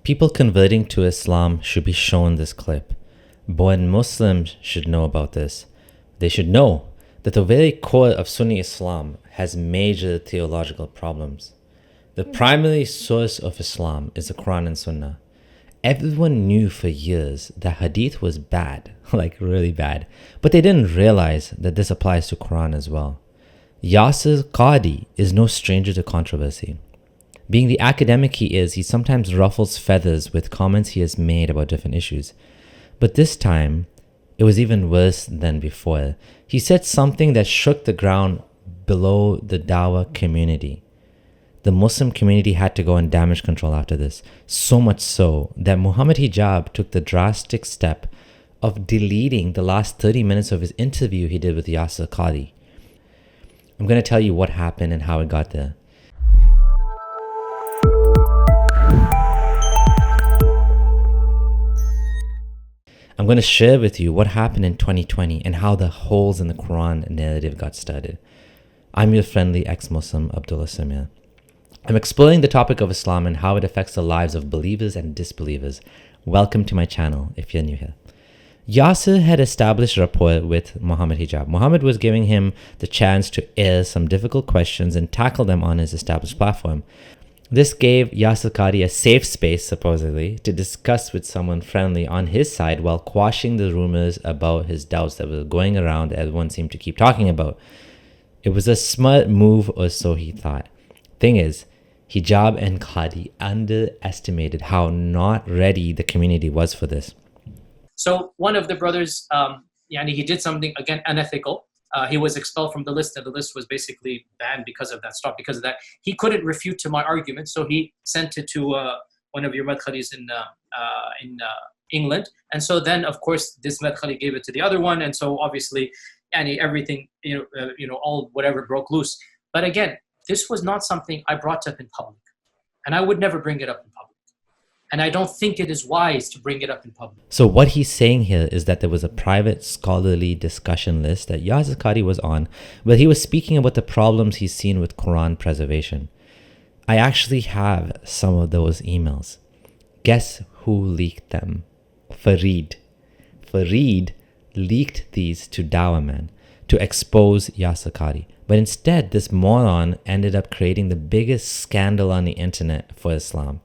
People converting to Islam should be shown this clip. But Muslims should know about this. They should know that the very core of Sunni Islam has major theological problems. The primary source of Islam is the Quran and Sunnah. Everyone knew for years that Hadith was bad, like really bad, but they didn't realize that this applies to Quran as well. Yasir Qadhi is no stranger to controversy. Being the academic he is, he sometimes ruffles feathers with comments he has made about different issues. But this time, it was even worse than before. He said something that shook the ground below the Dawah community. The Muslim community had to go on damage control after this, so much so that Muhammad Hijab took the drastic step of deleting the last 30 minutes of his interview he did with Yasir Qadhi. I'm going to tell you what happened and how it got there. I'm going to share with you what happened in 2020 and how the holes in the Quran narrative got started. I'm your friendly Exmuslim, Abdullah Samir. I'm exploring the topic of Islam and how it affects the lives of believers and disbelievers. Welcome to my channel if you're new here. Yasir had established rapport with Muhammad Hijab. Muhammad was giving him the chance to air some difficult questions and tackle them on his established platform. This gave Yasir Qadhi a safe space, supposedly, to discuss with someone friendly on his side while quashing the rumors about his doubts that were going around that everyone seemed to keep talking about. It was a smart move, or so he thought. Thing is, Hijab and Qadhi underestimated how not ready the community was for this. So one of the brothers, he did something, again, unethical. He was expelled from the list, and the list was basically banned because of that, stopped because of that. He couldn't refute to my argument, so he sent it to one of your madkhalis in England. And so then, of course, this madkhali gave it to the other one, and so obviously, everything, all whatever broke loose. But again, this was not something I brought up in public, and I would never bring it up in public. And I don't think it is wise to bring it up in public. So what he's saying here is that there was a private scholarly discussion list that Yasir Qadhi was on, where he was speaking about the problems he's seen with Quran preservation. I actually have some of those emails. Guess who leaked them? Fareed. Fareed leaked these to Dawah Man to expose Yasir Qadhi. But instead, this moron ended up creating the biggest scandal on the internet for Islam.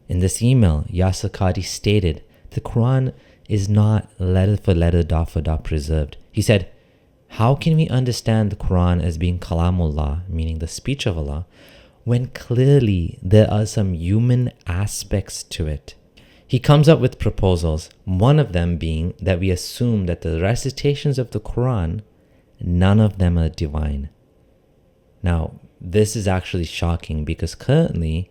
In this email, Yasir Qadhi stated the Quran is not letter for letter, dot for dot preserved. He said, how can we understand the Quran as being kalamullah, meaning the speech of Allah, when clearly there are some human aspects to it? He comes up with proposals, one of them being that we assume that the recitations of the Quran, none of them are divine. Now, this is actually shocking because currently,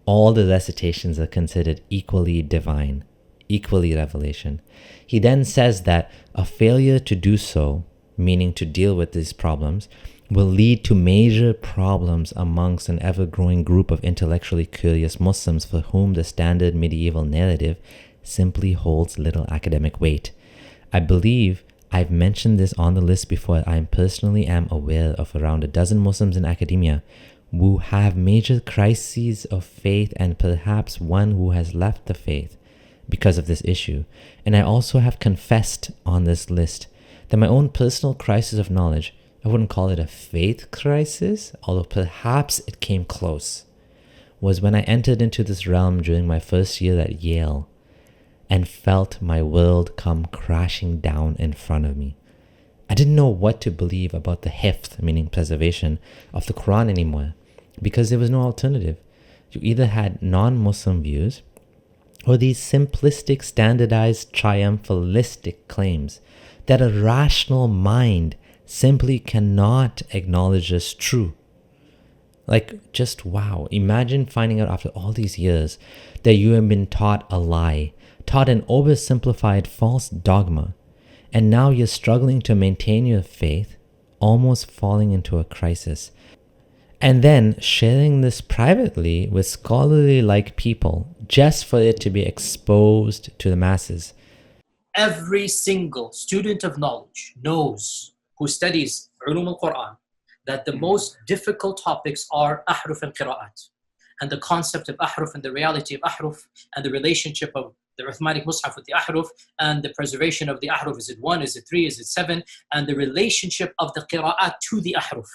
all the recitations are considered equally divine, equally revelation. He then says that a failure to do so, meaning to deal with these problems, will lead to major problems amongst an ever-growing group of intellectually curious Muslims for whom the standard medieval narrative simply holds little academic weight. I believe I've mentioned this on the list before. I personally am aware of around a dozen Muslims in academia who have major crises of faith and perhaps one who has left the faith because of this issue. And I also have confessed on this list that my own personal crisis of knowledge, I wouldn't call it a faith crisis, although perhaps it came close, was when I entered into this realm during my first year at Yale and felt my world come crashing down in front of me. I didn't know what to believe about the hifth, meaning preservation, of the Quran anymore, because there was no alternative. You either had non-Muslim views or these simplistic, standardized, triumphalistic claims that a rational mind simply cannot acknowledge as true. Like, just wow. Imagine finding out after all these years that you have been taught a lie, taught an oversimplified false dogma, and now you're struggling to maintain your faith, almost falling into a crisis. And then sharing this privately with scholarly-like people just for it to be exposed to the masses. Every single student of knowledge knows, who studies Ulum al-Quran, that the most difficult topics are ahruf al-qira'at. and the concept of ahruf and the reality of ahruf and the relationship of the Uthmanic mus'haf with the ahruf and the preservation of the ahruf. Is it 1? Is it 3? Is it 7? And the relationship of the qira'at to the ahruf.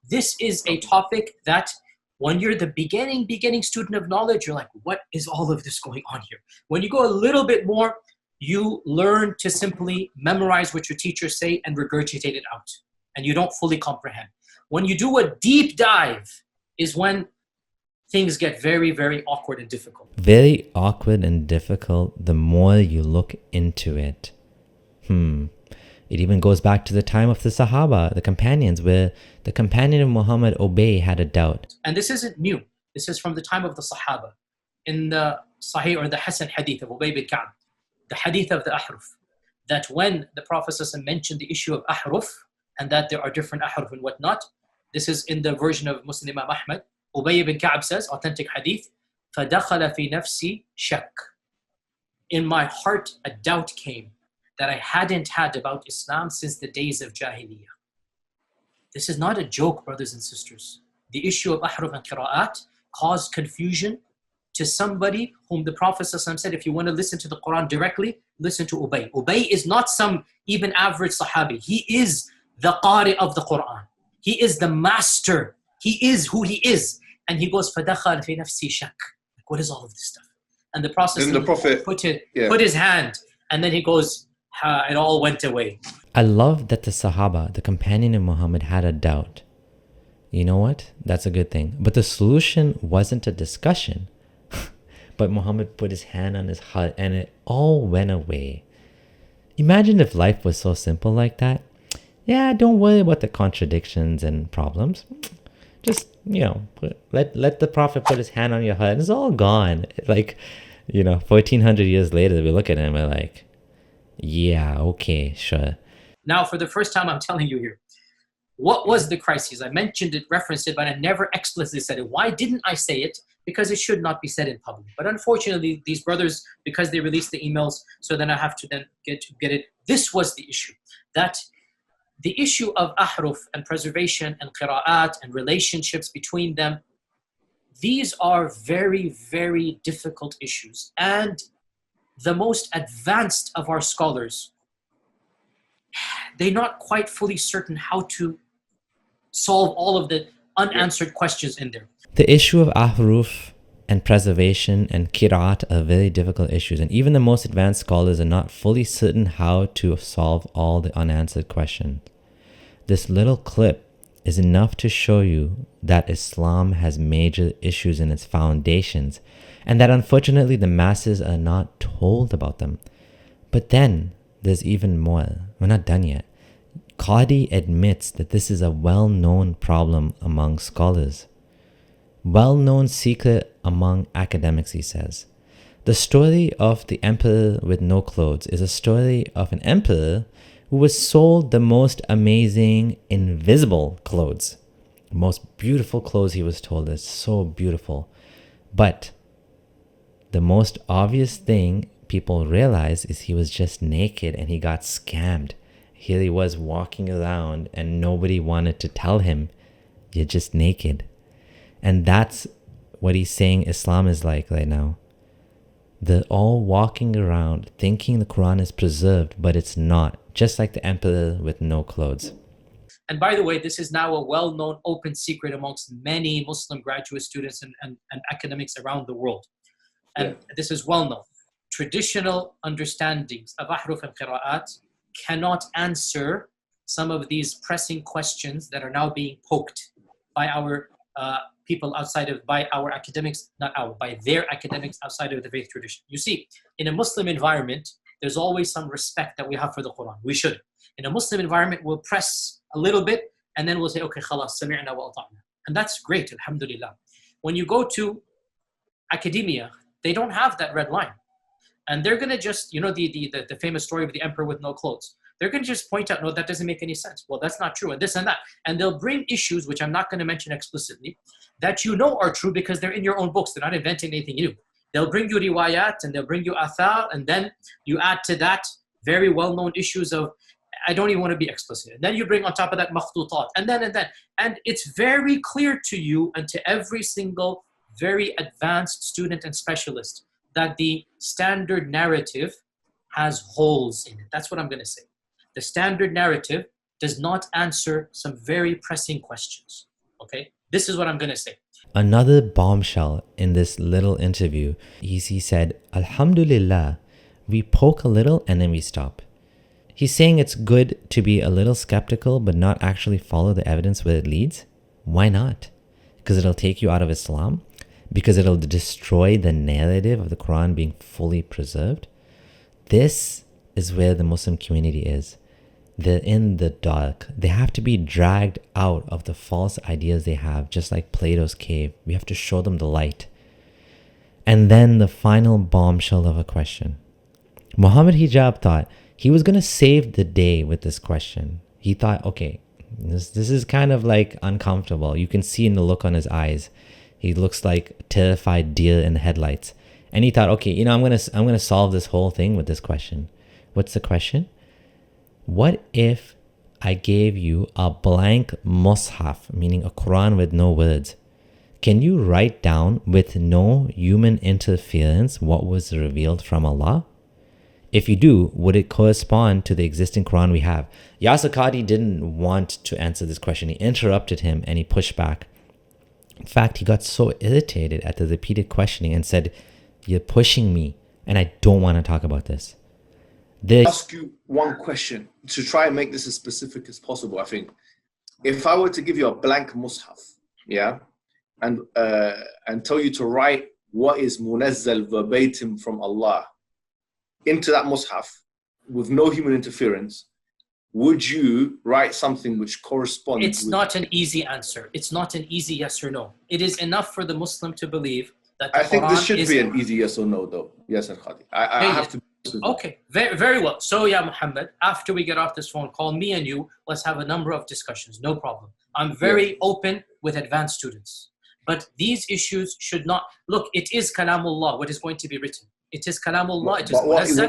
This is a topic that when you're the beginning student of knowledge, you're like, what is all of this going on here? When you go a little bit more, you learn to simply memorize what your teachers say and regurgitate it out. And you don't fully comprehend. When you do a deep dive is when things get very, very awkward and difficult. Very awkward and difficult the more you look into it. It even goes back to the time of the Sahaba, the companions, where the companion of Muhammad, Ubay, had a doubt. And this isn't new. This is from the time of the Sahaba. In the Sahih or the Hasan hadith of Ubay bin Ka'b, the hadith of the ahruf, that when the Prophet ﷺ mentioned the issue of ahruf, and that there are different ahruf and whatnot, this is in the version of Muslim Imam Ahmad, Ubay bin Ka'b says, authentic hadith, فَدَخَلَ فِي نَفْسِي شَكٍّ. In my heart a doubt came that I hadn't had about Islam since the days of Jahiliyyah. This is not a joke, brothers and sisters. The issue of ahruf and qira'at caused confusion to somebody whom the Prophet ﷺ said, if you want to listen to the Quran directly, listen to Ubay. Ubay is not some even average Sahabi. He is the Qari of the Quran. He is the master. He is who he is. And he goes, فَدَخَلْ فِي نَفْسِي شَكٍّ. Like, what is all of this stuff? And the Prophet put his hand, and then he goes, it all went away. I love that the Sahaba, the companion of Muhammad, had a doubt. You know what? That's a good thing. But the solution wasn't a discussion. But Muhammad put his hand on his heart and it all went away. Imagine if life was so simple like that. Yeah, don't worry about the contradictions and problems. Just, let the Prophet put his hand on your heart and it's all gone. Like, 1400 years later, we look at him and we're like, yeah, okay, sure. Now, for the first time, I'm telling you here, what was the crisis? I mentioned it, referenced it, but I never explicitly said it. Why didn't I say it? Because it should not be said in public. But unfortunately, these brothers, because they released the emails, so then I have to then get it. This was the issue. That the issue of ahruf and preservation and qira'at and relationships between them, these are very, very difficult issues. And the most advanced of our scholars, they're not quite fully certain how to solve all of the unanswered questions in there. The issue of ahruf and preservation and qira'at are very difficult issues, and even the most advanced scholars are not fully certain how to solve all the unanswered questions. This little clip is enough to show you that Islam has major issues in its foundations, and that unfortunately the masses are not told about them. But then there's even more. We're not done yet. Qadhi admits that this is a well-known problem among scholars. Well-known secret among academics, he says. The story of the emperor with no clothes is a story of an emperor who was sold the most amazing invisible clothes. The most beautiful clothes, he was told, is so beautiful. But the most obvious thing people realize is he was just naked and he got scammed. Here he was walking around and nobody wanted to tell him, you're just naked. And that's what he's saying Islam is like right now. They're all walking around thinking the Quran is preserved, but it's not. Just like the emperor with no clothes. And by the way, this is now a well-known open secret amongst many Muslim graduate students and academics around the world. And this is well known. Traditional understandings of ahruf and qira'at cannot answer some of these pressing questions that are now being poked by our people by our academics, by their academics outside of the faith tradition. You see, in a Muslim environment, there's always some respect that we have for the Quran. We should. In a Muslim environment, we'll press a little bit and then we'll say, okay, khalas, sami'na wa ata'na. And that's great, alhamdulillah. When you go to academia, they don't have that red line. And they're going to just, the famous story of the emperor with no clothes. They're going to just point out, no, that doesn't make any sense. Well, that's not true, and this and that. And they'll bring issues, which I'm not going to mention explicitly, that are true because they're in your own books. They're not inventing anything new. They'll bring you riwayat and they'll bring you athar, and then you add to that very well-known issues of, I don't even want to be explicit. And then you bring on top of that makhtutat, and then. And it's very clear to you and to every single very advanced student and specialist, that the standard narrative has holes in it. That's what I'm going to say. The standard narrative does not answer some very pressing questions. Okay? This is what I'm going to say. Another bombshell in this little interview is he said, Alhamdulillah, we poke a little and then we stop. He's saying it's good to be a little skeptical but not actually follow the evidence where it leads. Why not? Because it'll take you out of Islam? Because it'll destroy the narrative of the Quran being fully preserved? This is where the Muslim community is. They're in the dark. They have to be dragged out of the false ideas they have, just like Plato's cave. We have to show them the light. And then the final bombshell of a question. Muhammad Hijab thought he was going to save the day with this question. He thought, okay, this is kind of like uncomfortable. You can see in the look on his eyes. He looks like a terrified deer in the headlights. And he thought, okay, I'm gonna solve this whole thing with this question. What's the question? What if I gave you a blank mus'haf, meaning a Quran with no words? Can you write down with no human interference what was revealed from Allah? If you do, would it correspond to the existing Quran we have? Yasir Qadhi didn't want to answer this question. He interrupted him and he pushed back. In fact, he got so irritated at the repeated questioning and said, "You're pushing me and I don't want to talk about this." I'll ask you one question to try and make this as specific as possible. I think if I were to give you a blank mus'haf, yeah, and tell you to write what is munazzal verbatim from Allah into that mus'haf with no human interference, would you write something which corresponds? It's not an easy answer. It's not an easy yes or no. It is enough for the Muslim to believe that the I think Quran this should be an easy yes or no, though. Yes, Qadhi. I have to. Okay, very, very well. So, yeah, Muhammad, after we get off this phone call, me and you, let's have a number of discussions. No problem. I'm very open with advanced students. But these issues should not... Look, it is Kalamullah, what is going to be written. It is Kalamullah. It is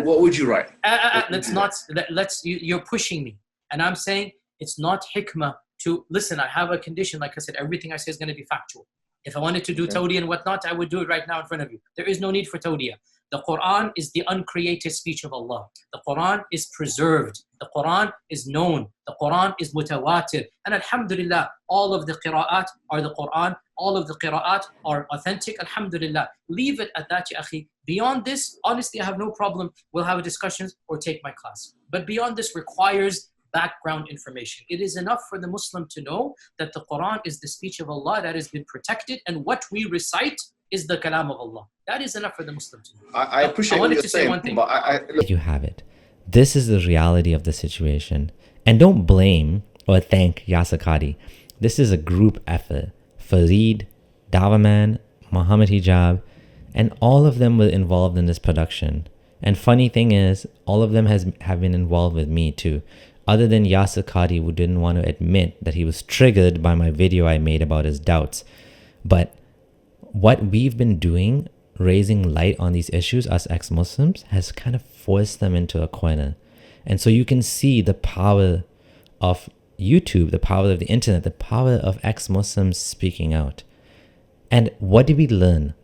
what would you write? You're pushing me. And I'm saying it's not hikmah to... Listen, I have a condition. Like I said, everything I say is going to be factual. If I wanted to do tawdiyah and whatnot, I would do it right now in front of you. There is no need for tawdiyah. The Quran is the uncreated speech of Allah. The Quran is preserved. The Quran is known. The Quran is mutawatir. And alhamdulillah, all of the qira'at are the Quran. All of the qira'at are authentic. Alhamdulillah. Leave it at that, ya akhi. Beyond this, honestly, I have no problem. We'll have a discussion or take my class. But beyond this requires background information. It is enough for the Muslim to know that the Quran is the speech of Allah that has been protected, and what we recite is the kalam of Allah. That is enough for the Muslim to know. I appreciate what you're saying, but you have it. This is the reality of the situation. And don't blame or thank Yasir Qadhi. This is a group effort. Fareed, Dawaman, Muhammad Hijab, and all of them were involved in this production. And funny thing is, all of them have been involved with me too. Other than Yasir Qadhi, who didn't want to admit that he was triggered by my video I made about his doubts. But what we've been doing, raising light on these issues, us ex-Muslims, has kind of forced them into a corner. And so you can see the power of YouTube, the power of the internet, the power of ex-Muslims speaking out. And what did we learn?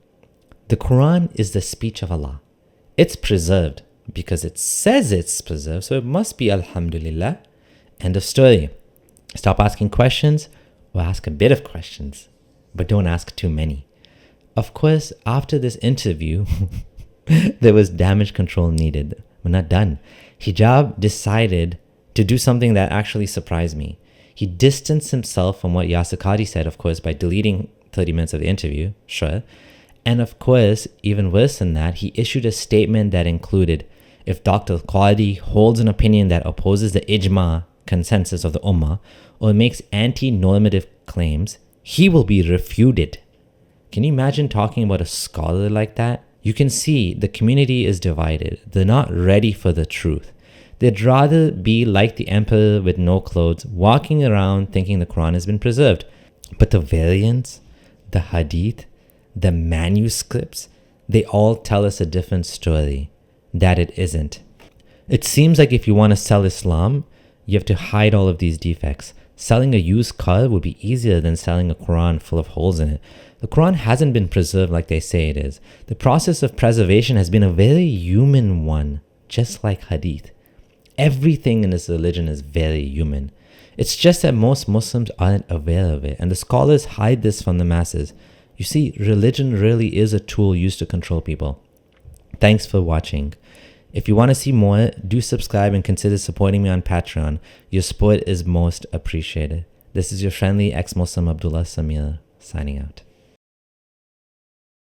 The Quran is the speech of Allah. It's preserved because it says it's preserved, so it must be alhamdulillah. End of story. Stop asking questions, or ask a bit of questions, but don't ask too many. Of course, after this interview, there was damage control needed. We're not done. Hijab decided to do something that actually surprised me. He distanced himself from what Yasir Qadhi said, of course, by deleting 30 minutes of the interview, sure. And of course, even worse than that, he issued a statement that included, if Dr. Qadhi holds an opinion that opposes the ijma consensus of the ummah or makes anti-normative claims, he will be refuted. Can you imagine talking about a scholar like that? You can see the community is divided. They're not ready for the truth. They'd rather be like the emperor with no clothes, walking around thinking the Quran has been preserved. But the variants, the hadith, the manuscripts, they all tell us a different story, that it isn't. It seems like if you want to sell Islam, you have to hide all of these defects. Selling a used car would be easier than selling a Quran full of holes in it. The Quran hasn't been preserved like they say it is. The process of preservation has been a very human one, just like Hadith. Everything in this religion is very human. It's just that most Muslims aren't aware of it, and the scholars hide this from the masses. You see, religion really is a tool used to control people. Thanks for watching. If you want to see more, do subscribe and consider supporting me on Patreon. Your support is most appreciated. This is your friendly ex-Muslim Abdullah Samir signing out.